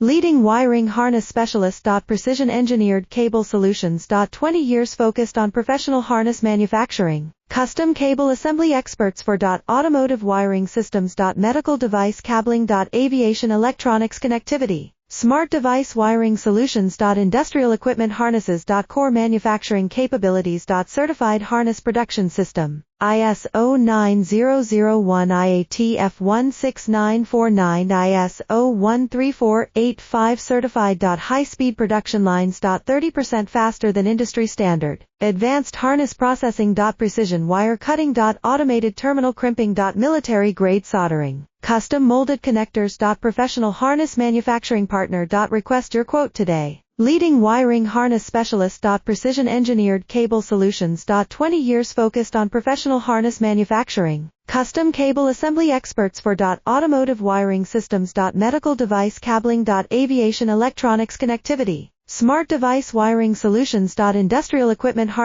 Leading wiring harness specialist. Precision engineered cable solutions. 20 years focused on professional harness manufacturing. Custom cable assembly experts for automotive wiring systems. Medical device cabling. Aviation electronics connectivity. Smart device wiring solutions. Industrial equipment harnesses. Core manufacturing capabilities. Certified harness production system. ISO 9001 IATF 16949 ISO 13485 certified. High-speed production lines. 30% faster than industry standard. Advanced harness processing. Precision wire cutting. Automated terminal crimping. Military grade soldering. Custom molded connectors. Professional harness manufacturing partner. Request your quote today. Leading wiring harness specialist. Precision engineered cable solutions. 20 years focused on professional harness manufacturing. Custom cable assembly experts for automotive wiring systems. Medical device cabling. Aviation electronics connectivity. Smart device wiring solutions. Industrial equipment